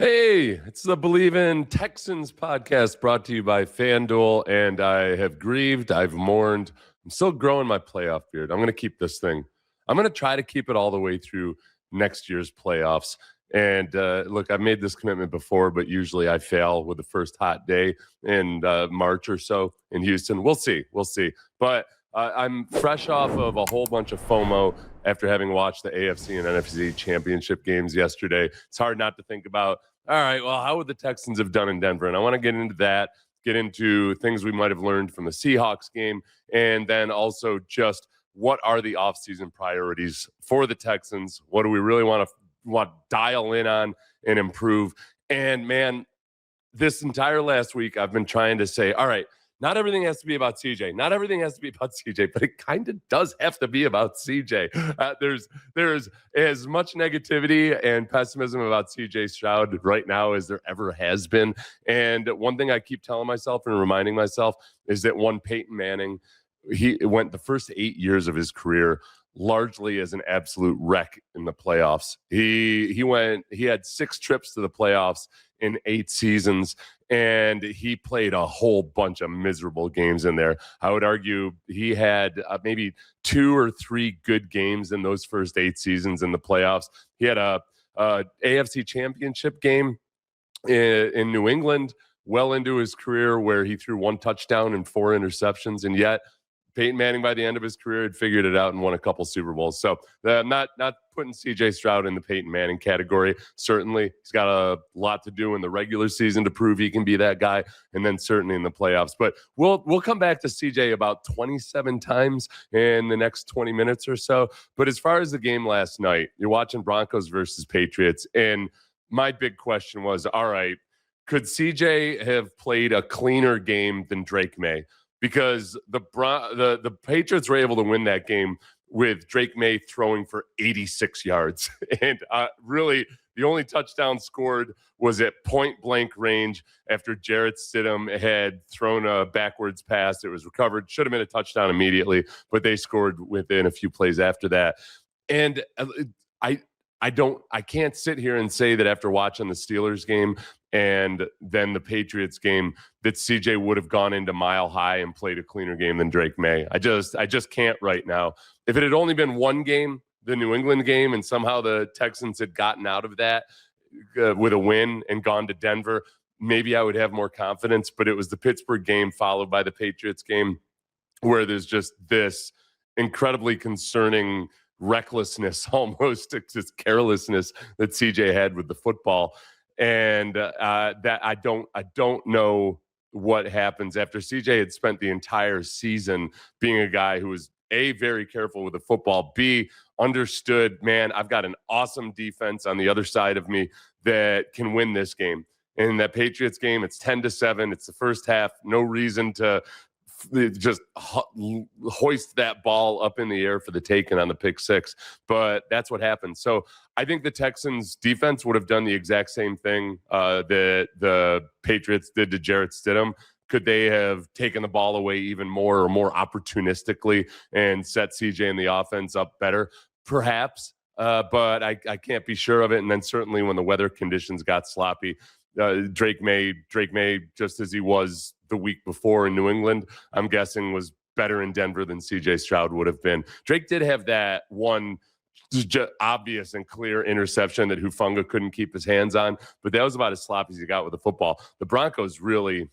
Hey, it's the Believe in Texans podcast brought to you by FanDuel, and I have grieved. I've mourned. I'm still growing my playoff beard. I'm going to keep this thing. I'm going to try to keep it all the way through next year's playoffs. And look, I've made this commitment before, but usually I fail with the first hot day in March or so in Houston. We'll see. We'll see. But I'm fresh off of a whole bunch of FOMO after having watched the AFC and NFC championship games yesterday. It's hard not to think about, all right, well, how would the Texans have done in Denver? And I want to get into that, get into things we might have learned from the Seahawks game, and then also just what are the offseason priorities for the Texans? What do we really want to dial in on and improve? And man, this entire last week, I've been trying to say, all right, not everything has to be about CJ. Not everything has to be about CJ, but it kind of does have to be about CJ. There's as much negativity and pessimism about CJ Stroud right now as there ever has been. And one thing I keep telling myself and reminding myself is that one Peyton Manning, he went the first 8 years of his career largely as an absolute wreck in the playoffs. He had 6 trips to the playoffs in 8 seasons, and he played a whole bunch of miserable games in there. I would argue he had maybe 2 or 3 good games in those first 8 seasons in the playoffs. He had a AFC championship game in New England well into his career where he threw 1 touchdown and 4 interceptions, and yet Peyton Manning, by the end of his career, had figured it out and won a couple Super Bowls. So not putting C.J. Stroud in the Peyton Manning category. Certainly, he's got a lot to do in the regular season to prove he can be that guy, and then certainly in the playoffs. But we'll come back to C.J. about 27 times in the next 20 minutes or so. But as far as the game last night, you're watching Broncos versus Patriots, and my big question was, all right, could C.J. have played a cleaner game than Drake May? Because the Patriots were able to win that game with Drake May throwing for 86 yards. And really, the only touchdown scored was at point-blank range after Jarrett Stidham had thrown a backwards pass. It was recovered. Should have been a touchdown immediately, but they scored within a few plays after that. And I can't sit here and say that after watching the Steelers game and then the Patriots game that CJ would have gone into Mile High and played a cleaner game than Drake May. I just can't right now. If it had only been one game, the New England game, and somehow the Texans had gotten out of that with a win and gone to Denver, maybe I would have more confidence. But it was the Pittsburgh game followed by the Patriots game where there's just this incredibly concerning recklessness, almost just carelessness that CJ had with the football. And that I don't know what happens after CJ had spent the entire season being a guy who was A, very careful with the football, B, understood, man, I've got an awesome defense on the other side of me that can win this game. In that Patriots game, it's 10-7. It's the first half. No reason to just hoist that ball up in the air for the taking on the pick six. But that's what happened. So I think the Texans defense would have done the exact same thing that the Patriots did to Jarrett Stidham. Could they have taken the ball away even more or more opportunistically and set CJ and the offense up better? Perhaps, but I can't be sure of it. And then certainly when the weather conditions got sloppy, Drake May, just as he was the week before in New England, I'm guessing was better in Denver than CJ Stroud would have been. Drake did have that one just obvious and clear interception that Hufanga couldn't keep his hands on, but that was about as sloppy as he got with the football. The Broncos really,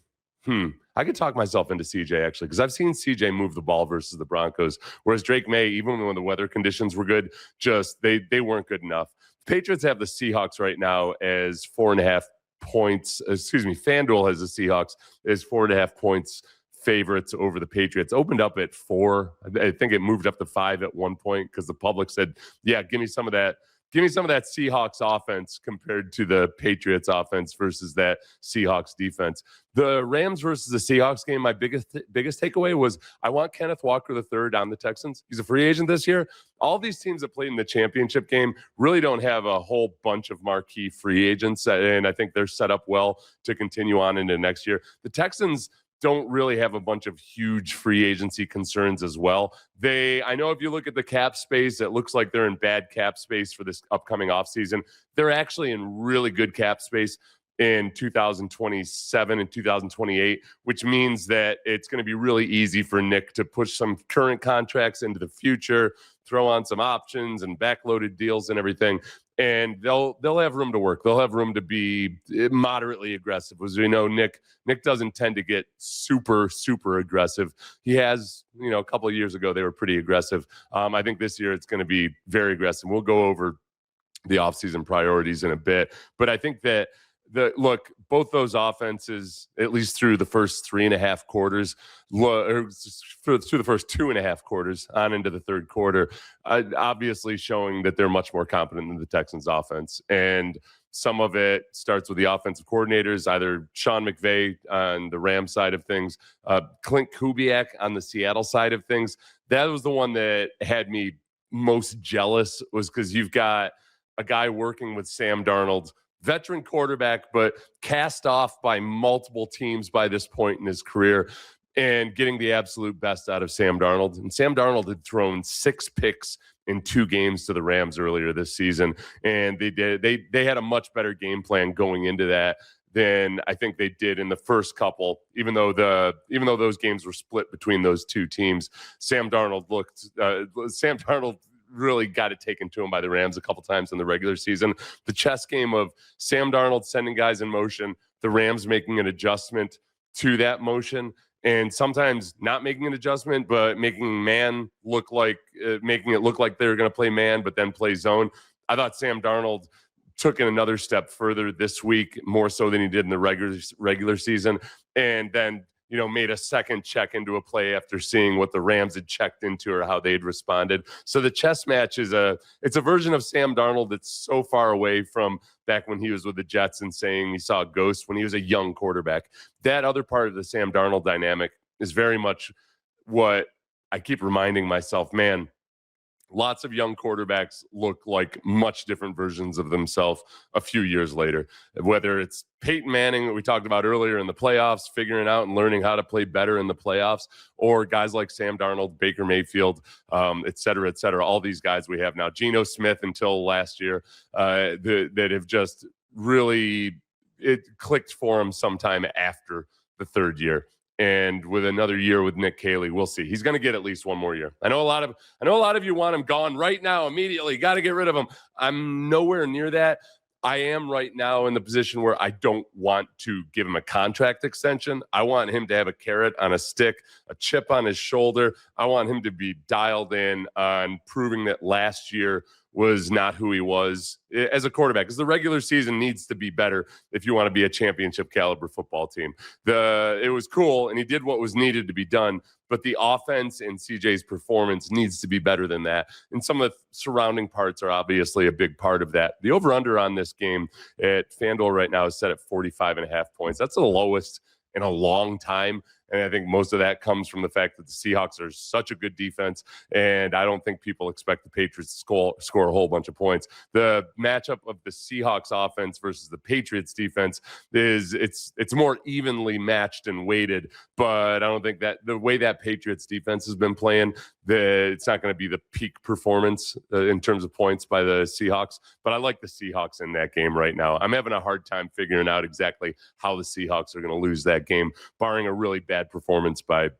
I could talk myself into CJ actually, because I've seen CJ move the ball versus the Broncos, whereas Drake May, even when the weather conditions were good, just they weren't good enough. Patriots have the Seahawks right now as 4.5 points. FanDuel has the Seahawks as 4.5 points favorites over the Patriots. Opened up at 4. I think it moved up to 5 at one point because the public said, yeah, give me some of that Seahawks offense compared to the Patriots offense versus that Seahawks defense. The Rams versus the Seahawks game, my biggest takeaway was I want Kenneth Walker III on the Texans. He's a free agent this year. All these teams that played in the championship game really don't have a whole bunch of marquee free agents, and I think they're set up well to continue on into next year. The Texans, don't really have a bunch of huge free agency concerns as well. I know if you look at the cap space, it looks like they're in bad cap space for this upcoming offseason. They're actually in really good cap space in 2027 and 2028, which means that it's going to be really easy for Nick to push some current contracts into the future, throw on some options and backloaded deals and everything. And they'll have room to work. They'll have room to be moderately aggressive. As we know, Nick doesn't tend to get super aggressive. He has, a couple of years ago they were pretty aggressive. I think this year it's going to be very aggressive. We'll go over the offseason priorities in a bit, but I think that both those offenses, at least through the first 3.5 quarters, through the first 2.5 quarters on into the third quarter, obviously showing that they're much more competent than the Texans offense. And some of it starts with the offensive coordinators, either Sean McVay on the Rams side of things, Clint Kubiak on the Seattle side of things. That was the one that had me most jealous, was because you've got a guy working with Sam Darnold, veteran quarterback, but cast off by multiple teams by this point in his career, and getting the absolute best out of Sam Darnold. And Sam Darnold had thrown 6 picks in 2 games to the Rams earlier this season, and they had a much better game plan going into that than I think they did in the first couple. Even though those games were split between those two teams, Sam Darnold really got it taken to him by the Rams a couple times in the regular season. The chess game of Sam Darnold sending guys in motion, the Rams making an adjustment to that motion, and sometimes not making an adjustment, but making it look like they were going to play man, but then play zone. I thought Sam Darnold took it another step further this week, more so than he did in the regular season, and then made a second check into a play after seeing what the Rams had checked into or how they'd responded. So the chess match it's a version of Sam Darnold that's so far away from back when he was with the Jets and saying he saw a ghost when he was a young quarterback. That other part of the Sam Darnold dynamic is very much what I keep reminding myself, man, lots of young quarterbacks look like much different versions of themselves a few years later. Whether it's Peyton Manning that we talked about earlier in the playoffs, figuring out and learning how to play better in the playoffs, or guys like Sam Darnold, Baker Mayfield, et cetera, all these guys we have now. Geno Smith until last year, that have just really, it clicked for him sometime after the third year. And with another year with Nick Caley, we'll see. He's going to get at least one more year. I know a lot of you want him gone right now, immediately. Got to get rid of him. I'm nowhere near that. I am right now in the position where I don't want to give him a contract extension. I want him to have a carrot on a stick, a chip on his shoulder. I want him to be dialed in on proving that last year was not who he was as a quarterback, because the regular season needs to be better if you want to be a championship caliber football team. It was cool, and he did what was needed to be done, but the offense and CJ's performance needs to be better than that. And some of the surrounding parts are obviously a big part of that. The over-under on this game at FanDuel right now is set at 45.5 points. That's the lowest in a long time. And I think most of that comes from the fact that the Seahawks are such a good defense, and I don't think people expect the Patriots to score a whole bunch of points. The matchup of the Seahawks offense versus the Patriots defense it's more evenly matched and weighted, but I don't think that the way that Patriots defense has been playing, it's not going to be the peak performance in terms of points by the Seahawks. But I like the Seahawks in that game right now. I'm having a hard time figuring out exactly how the Seahawks are going to lose that game, barring a really bad performance by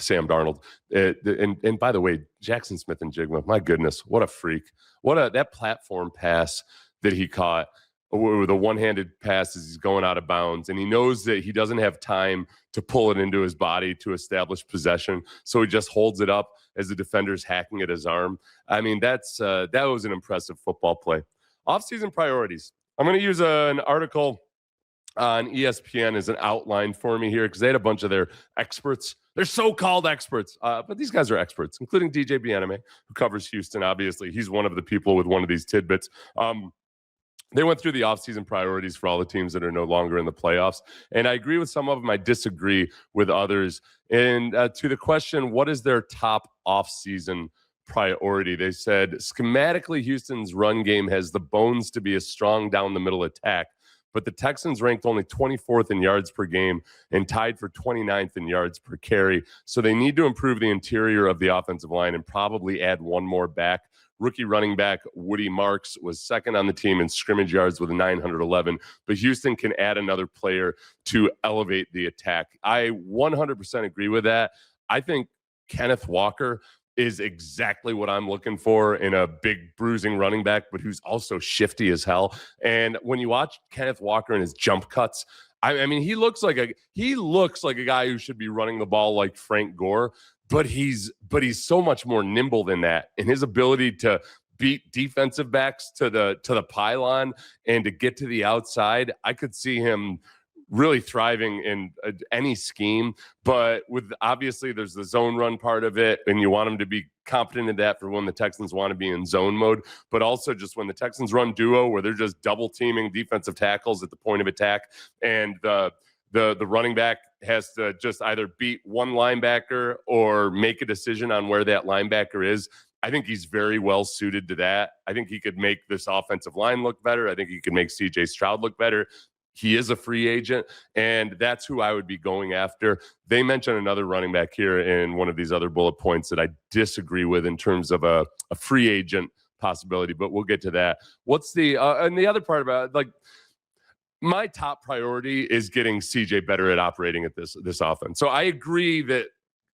Sam Darnold. And by the way, Jackson Smith-Njigba, my goodness, what a freak. That platform pass that he caught with a one-handed pass as he's going out of bounds, and he knows that he doesn't have time to pull it into his body to establish possession, so he just holds it up as the defender's hacking at his arm. I mean, that was an impressive football play. Offseason priorities. I'm going to use an article on ESPN as an outline for me here, because they had a bunch of their experts. They're so-called experts, but these guys are experts, including DJ Bianame, who covers Houston. Obviously, he's one of the people with one of these tidbits. They went through the offseason priorities for all the teams that are no longer in the playoffs, and I agree with some of them. I disagree with others. And to the question, what is their top offseason priority? They said, schematically, Houston's run game has the bones to be a strong down-the-middle attack, but the Texans ranked only 24th in yards per game and tied for 29th in yards per carry. So they need to improve the interior of the offensive line and probably add one more back. Rookie running back Woody Marks was second on the team in scrimmage yards with 911, but Houston can add another player to elevate the attack. I 100% agree with that. I think Kenneth Walker is exactly what I'm looking for in a big bruising running back, but who's also shifty as hell. And when you watch Kenneth Walker and his jump cuts, I mean, he looks like a guy who should be running the ball like Frank Gore, but he's so much more nimble than that. And his ability to beat defensive backs to the pylon and to get to the outside, I could see him really thriving in any scheme. But with obviously there's the zone run part of it, and you want him to be competent in that for when the Texans want to be in zone mode, but also just when the Texans run duo where they're just double teaming defensive tackles at the point of attack, and the running back has to just either beat one linebacker or make a decision on where that linebacker is. I think he's very well suited to that. I think he could make this offensive line look better. I think he could make CJ Stroud look better. He is a free agent, and that's who I would be going after. They mentioned another running back here in one of these other bullet points that I disagree with in terms of a free agent possibility, but we'll get to that. What's the and the other part about, like, my top priority is getting CJ better at operating at this offense. So I agree that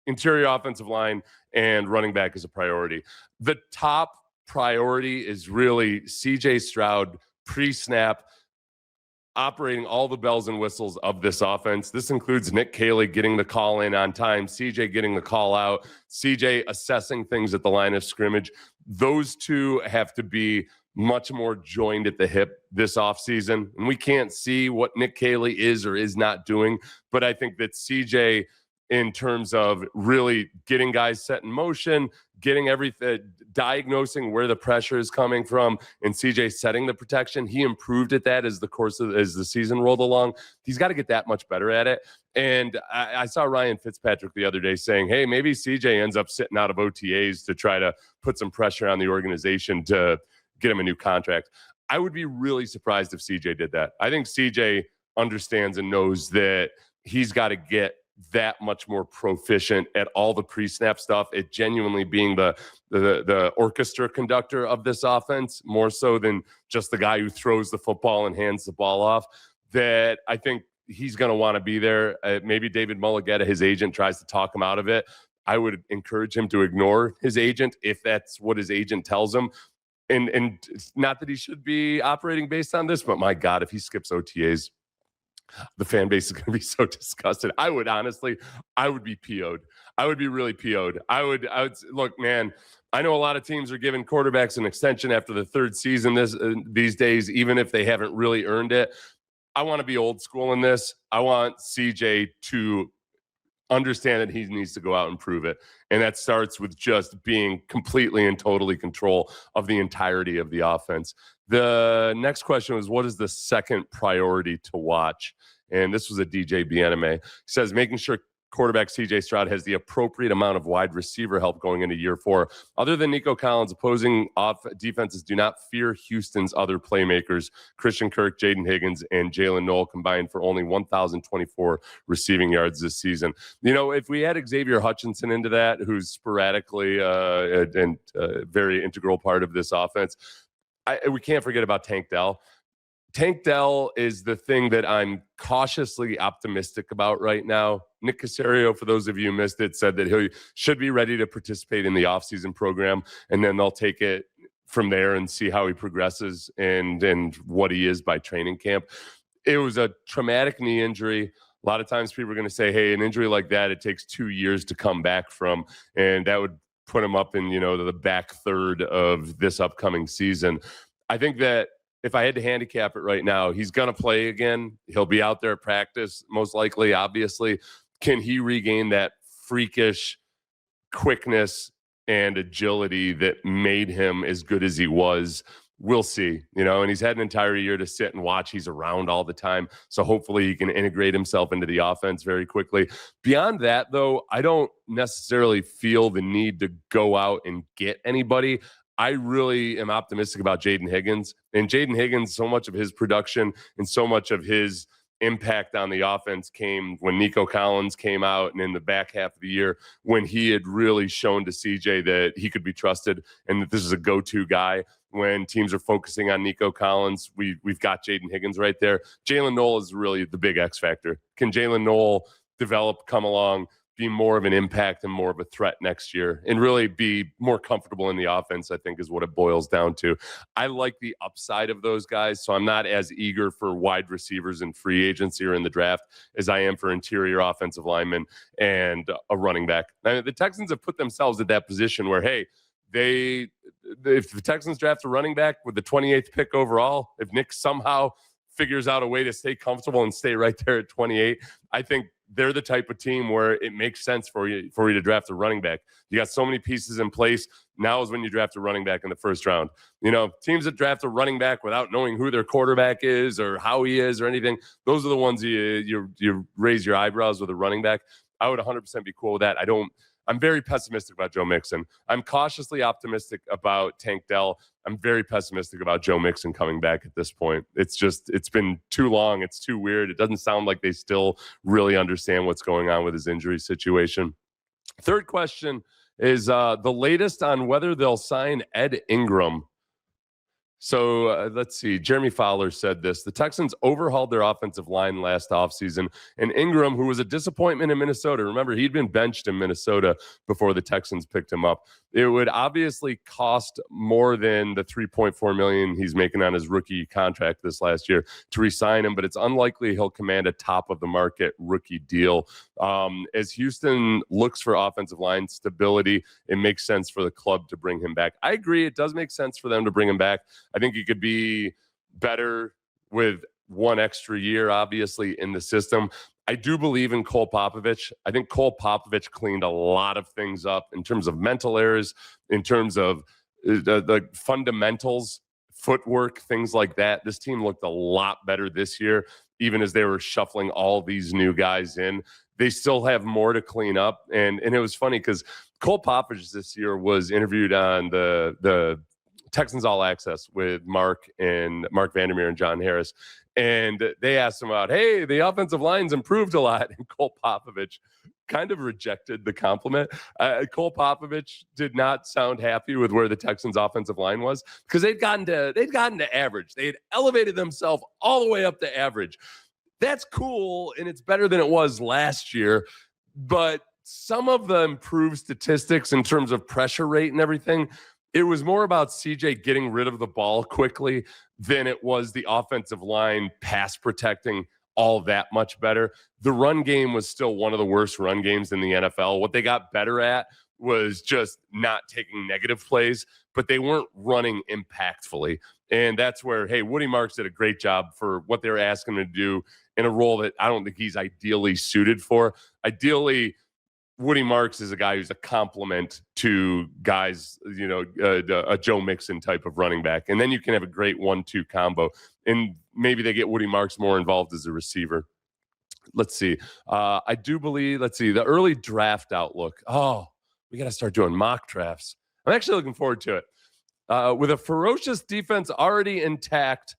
interior offensive line and running back is a priority. The top priority is really CJ Stroud pre-snap, operating all the bells and whistles of this offense. This includes Nick Caley getting the call in on time, CJ getting the call out, CJ assessing things at the line of scrimmage. Those two have to be much more joined at the hip this offseason. And we can't see what Nick Caley is or is not doing, but I think that CJ, in terms of really getting guys set in motion, getting everything, diagnosing where the pressure is coming from, and CJ setting the protection, he improved at that as the season rolled along. He's got to get that much better at it. And I saw Ryan Fitzpatrick the other day saying, hey, maybe CJ ends up sitting out of OTAs to try to put some pressure on the organization to get him a new contract. I would be really surprised if CJ did that. I think CJ understands and knows that he's got to get that much more proficient at all the pre-snap stuff, at genuinely being the orchestra conductor of this offense, more so than just the guy who throws the football and hands the ball off. That I think he's going to want to be there. Maybe David Mulligetta, his agent, tries to talk him out of it. I would encourage him to ignore his agent if that's what his agent tells him. And not that he should be operating based on this, but my God, if he skips OTAs, the fan base is going to be so disgusted. I would be PO'd. I would be really PO'd. I would look, man, I know a lot of teams are giving quarterbacks an extension after the third season these days, even if they haven't really earned it. I want to be old school in this. I want CJ to understand that he needs to go out and prove it. And that starts with just being completely and totally control of the entirety of the offense. The next question was, what is the second priority to watch? And this was a DJ Bieneme. He says, making sure quarterback CJ Stroud has the appropriate amount of wide receiver help going into year 4. Other than Nico Collins, opposing defenses do not fear Houston's other playmakers. Christian Kirk, Jaden Higgins, and Jalen Noel combined for only 1,024 receiving yards this season. You know, if we add Xavier Hutchinson into that, who's sporadically a very integral part of this offense, we can't forget about Tank Dell. Tank Dell is the thing that I'm cautiously optimistic about right now. Nick Caserio, for those of you who missed it, said that he should be ready to participate in the offseason program, and then they'll take it from there and see how he progresses and what he is by training camp. It was a traumatic knee injury. A lot of times people are going to say, hey, an injury like that, it takes 2 years to come back from, and that would put him up in, the back third of this upcoming season. I think that if I had to handicap it right now, he's going to play again. He'll be out there at practice, most likely, obviously. Can he regain that freakish quickness and agility that made him as good as he was? We'll see, and he's had an entire year to sit and watch. He's around all the time. So hopefully he can integrate himself into the offense very quickly. Beyond that, though, I don't necessarily feel the need to go out and get anybody. I really am optimistic about Jaden Higgins. And Jaden Higgins, so much of his production and so much of his impact on the offense came when Nico Collins came out and in the back half of the year when he had really shown to CJ that he could be trusted and that this is a go-to guy. When teams are focusing on Nico Collins, we've got Jaden Higgins right there. Jalen Noel is really the big X factor. Can Jalen Noel develop, come along, be more of an impact and more of a threat next year and really be more comfortable in the offense, I think is what it boils down to. I like the upside of those guys, so I'm not as eager for wide receivers in free agency or in the draft as I am for interior offensive linemen and a running back. Now, the Texans have put themselves at that position where, hey, if the Texans draft a running back with the 28th pick overall, if Nick somehow figures out a way to stay comfortable and stay right there at 28, I think they're the type of team where it makes sense for you to draft a running back. You got so many pieces in place. Now is when you draft a running back in the first round. You know, teams that draft a running back without knowing who their quarterback is or how he is or anything, those are the ones you raise your eyebrows with a running back. I would 100% be cool with that. I'm very pessimistic about Joe Mixon. I'm cautiously optimistic about Tank Dell. I'm very pessimistic about Joe Mixon coming back at this point. It's been too long. It's too weird. It doesn't sound like they still really understand what's going on with his injury situation. Third question is the latest on whether they'll sign Ed Ingram. So let's see. Jeremy Fowler said this. The Texans overhauled their offensive line last offseason, and Ingram, who was a disappointment in Minnesota, remember, he'd been benched in Minnesota before the Texans picked him up. It would obviously cost more than the $3.4 million he's making on his rookie contract this last year to re-sign him, but it's unlikely he'll command a top-of-the-market rookie deal. As Houston looks for offensive line stability, it makes sense for the club to bring him back. I agree. It does make sense for them to bring him back. I think he could be better with one extra year, obviously, in the system. I do believe in Cole Popovich. I think Cole Popovich cleaned a lot of things up in terms of mental errors, in terms of the fundamentals, footwork, things like that. This team looked a lot better this year, even as they were shuffling all these new guys in. They still have more to clean up. And it was funny because Cole Popovich this year was interviewed on the Texans All Access with Mark Vandermeer and John Harris. And they asked him about, hey, the offensive line's improved a lot. And Cole Popovich kind of rejected the compliment. Cole Popovich did not sound happy with where the Texans offensive line was because they'd gotten to average. They had elevated themselves all the way up to average. That's cool, and it's better than it was last year. But some of the improved statistics in terms of pressure rate and everything, it was more about CJ getting rid of the ball quickly than it was the offensive line pass protecting all that much better. The run game was still one of the worst run games in the NFL. What they got better at was just not taking negative plays, but they weren't running impactfully. And that's where, hey, Woody Marks did a great job for what they were asking him to do in a role that I don't think he's ideally suited for. Ideally, Woody Marks is a guy who's a complement to guys, a Joe Mixon type of running back. And then you can have a great 1-2 combo. And maybe they get Woody Marks more involved as a receiver. Let's see. I do believe, the early draft outlook. Oh, we got to start doing mock drafts. I'm actually looking forward to it. With a ferocious defense already intact,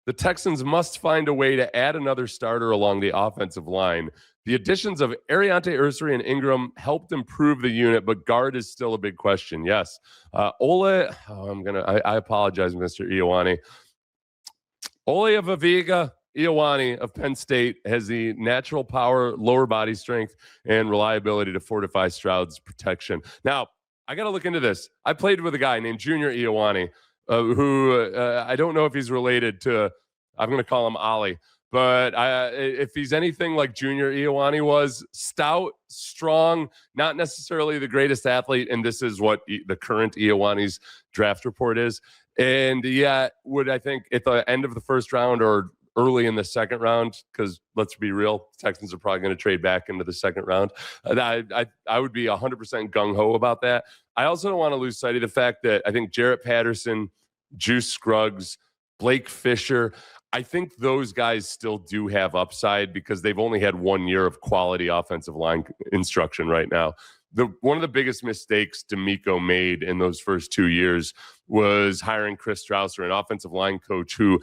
the Texans must find a way to add another starter along the offensive line. The additions of Ariante Ursary and Ingram helped improve the unit, but guard is still a big question. Yes. I apologize, Mr. Ioane. Ole Aviga Ioane of Penn State has the natural power, lower body strength, and reliability to fortify Stroud's protection. Now, I got to look into this. I played with a guy named Junior Ioane, who I don't know if he's related to, I'm going to call him Ollie. But if he's anything like Junior Ioane was, stout, strong, not necessarily the greatest athlete, and this is what the current Ioane's draft report is. And yeah, would I think at the end of the first round or early in the second round, because let's be real, Texans are probably going to trade back into the second round. I would be 100% gung-ho about that. I also don't want to lose sight of the fact that I think Jarrett Patterson, Juice Scruggs, Blake Fisher, I think those guys still do have upside because they've only had 1 year of quality offensive line instruction right now. one of the biggest mistakes D'Amico made in those first 2 years was hiring Chris Strausser, an offensive line coach who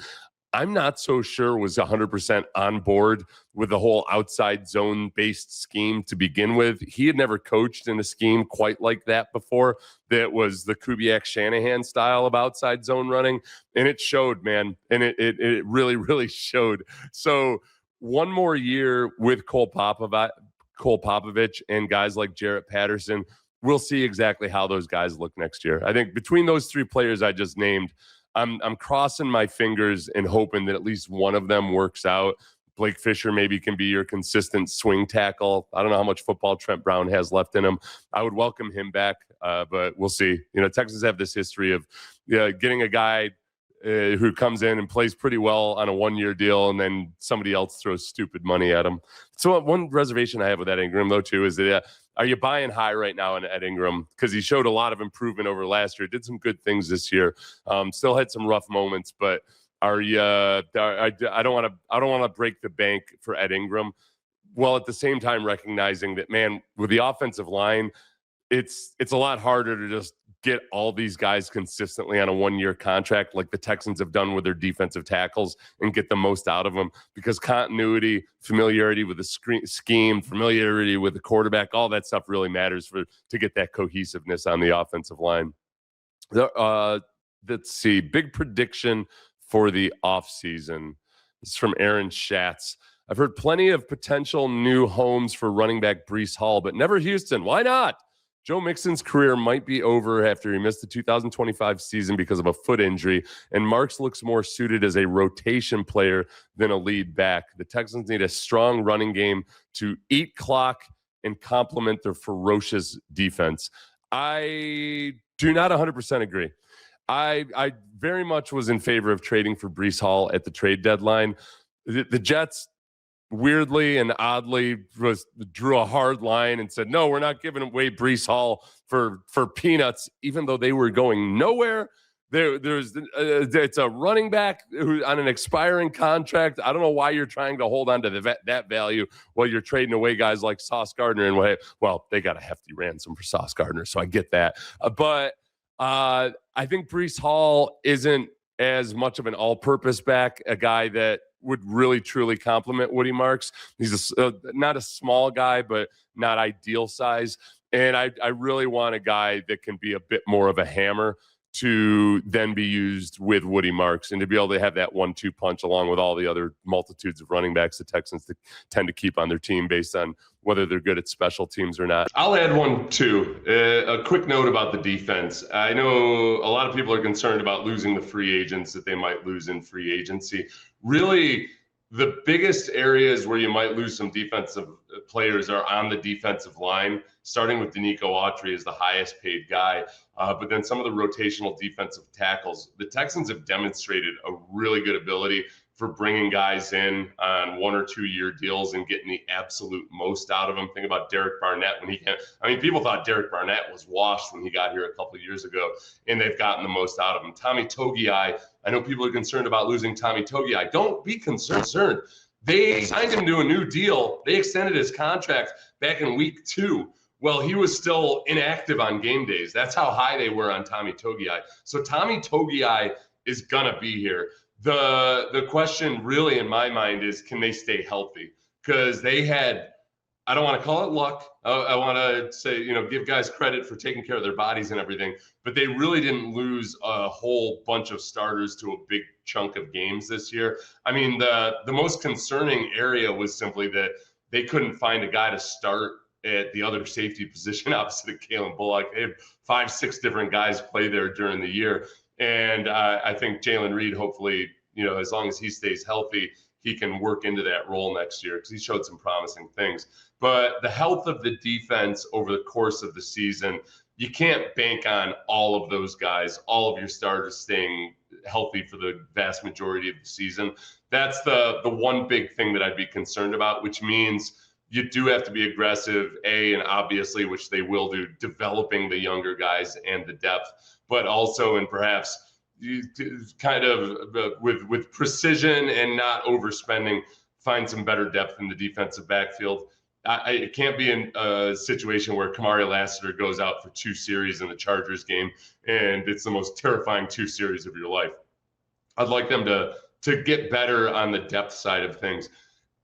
I'm not so sure was 100% on board with the whole outside zone based scheme to begin with. He had never coached in a scheme quite like that before. That was the Kubiak Shanahan style of outside zone running. And it showed, man. And it really, really showed. So one more year with Cole Popovich and guys like Jarrett Patterson, we'll see exactly how those guys look next year. I think between those three players I just named, I'm crossing my fingers and hoping that at least one of them works out. Blake Fisher maybe can be your consistent swing tackle. I don't know how much football Trent Brown has left in him. I would welcome him back, but we'll see. Texans have this history of getting a guy who comes in and plays pretty well on a one-year deal, and then somebody else throws stupid money at him. So one reservation I have with Ed Ingram, though, too, is that are you buying high right now in Ed Ingram? Because he showed a lot of improvement over last year. Did some good things this year. Still had some rough moments, but are you? I don't want to break the bank for Ed Ingram. Well, at the same time, recognizing that, man, with the offensive line, it's a lot harder to just get all these guys consistently on a one-year contract like the Texans have done with their defensive tackles and get the most out of them, because continuity, familiarity with the scheme, familiarity with the quarterback, all that stuff really matters to get that cohesiveness on the offensive line. Let's see. Big prediction for the offseason. This is from Aaron Schatz. I've heard plenty of potential new homes for running back Breece Hall, but never Houston. Why not? Joe Mixon's career might be over after he missed the 2025 season because of a foot injury, and Marks looks more suited as a rotation player than a lead back. The Texans need a strong running game to eat clock and complement their ferocious defense. I do not 100% agree. I very much was in favor of trading for Breece Hall at the trade deadline. The Jets, weirdly and oddly, drew a hard line and said, no, we're not giving away Breece Hall for peanuts, even though they were going nowhere. It's a running back who on an expiring contract. I don't know why you're trying to hold on to that value while you're trading away guys like Sauce Gardner. And well, they got a hefty ransom for Sauce Gardner, so I get that. But I think Breece Hall isn't as much of an all-purpose back, a guy that would really truly complement Woody Marks. He's not a small guy, but not ideal size. And I really want a guy that can be a bit more of a hammer to then be used with Woody Marks and to be able to have that 1-2 punch along with all the other multitudes of running backs the Texans tend to keep on their team based on whether they're good at special teams or not. I'll add one too. A quick note about the defense. I know a lot of people are concerned about losing the free agents that they might lose in free agency. Really, the biggest areas where you might lose some defensive players are on the defensive line, starting with Danico Autry as the highest paid guy, but then some of the rotational defensive tackles. The Texans have demonstrated a really good ability for bringing guys in on 1 or 2 year deals and getting the absolute most out of them. Think about Derek Barnett when he came. I mean, people thought Derek Barnett was washed when he got here a couple of years ago, and they've gotten the most out of him. Tommy Togiai, I know people are concerned about losing Tommy Togiai. Don't be concerned. They signed him to a new deal. They extended his contract back in week 2. Well, he was still inactive on game days. That's how high they were on Tommy Togiai. So Tommy Togiai is going to be here. The question really in my mind is, can they stay healthy? Because they had, I don't want to call it luck. I want to say, give guys credit for taking care of their bodies and everything, but they really didn't lose a whole bunch of starters to a big chunk of games this year. I mean, the most concerning area was simply that they couldn't find a guy to start at the other safety position opposite of Kalen Bullock. They had 5-6 different guys play there during the year. And I think Jalen Reed, hopefully, as long as he stays healthy, he can work into that role next year because he showed some promising things. But the health of the defense over the course of the season, you can't bank on all of those guys, all of your starters staying healthy for the vast majority of the season. That's the one big thing that I'd be concerned about, which means you do have to be aggressive, and obviously, which they will do, developing the younger guys and the depth, but also, and perhaps kind of with precision and not overspending, find some better depth in the defensive backfield. It can't be in a situation where Kamari Lassiter goes out for 2 series in the Chargers game, and it's the most terrifying 2 series of your life. I'd like them to get better on the depth side of things.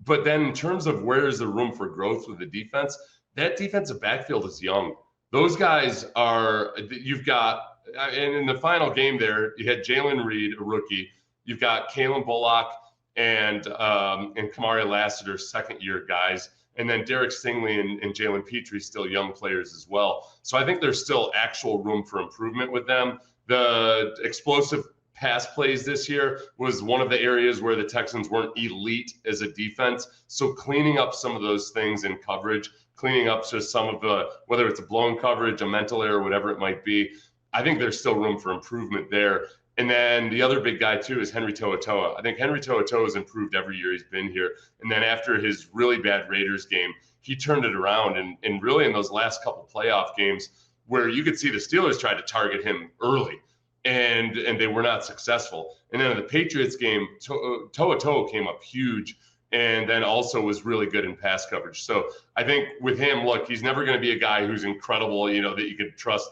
But then in terms of where is the room for growth with the defense, that defensive backfield is young. Those guys are, you've got, and in the final game there, you had Jalen Reed, a rookie. You've got Kalen Bullock and Kamari Lassiter, second-year guys. And then Derek Stingley and Jalen Petrie, still young players as well. So I think there's still actual room for improvement with them. The explosive pass plays this year was one of the areas where the Texans weren't elite as a defense. So cleaning up some of those things in coverage, cleaning up just some of the, whether it's a blown coverage, a mental error, whatever it might be, I think there's still room for improvement there. And then the other big guy, too, is Henry To'oTo'o. I think Henry To'oTo'o has improved every year he's been here. And then after his really bad Raiders game, he turned it around. And really in those last couple playoff games where you could see the Steelers tried to target him early, and they were not successful. And then in the Patriots game, To'oTo'o came up huge and then also was really good in pass coverage. So I think with him, look, he's never going to be a guy who's incredible, that you could trust,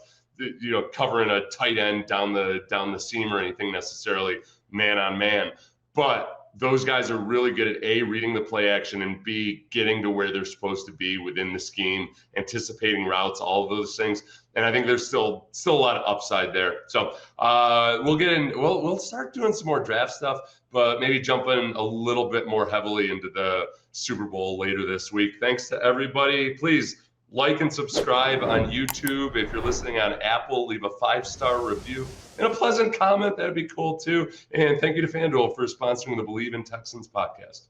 covering a tight end down the seam or anything necessarily man on man. But those guys are really good at A, reading the play action, and B, getting to where they're supposed to be within the scheme, anticipating routes, all of those things. And I think there's still a lot of upside there. So we'll start doing some more draft stuff, but maybe jump in a little bit more heavily into the Super Bowl later this week. Thanks to everybody. Please like and subscribe on YouTube. If you're listening on Apple, leave a 5-star review and a pleasant comment. That'd be cool too. And thank you to FanDuel for sponsoring the Believe in Texans podcast.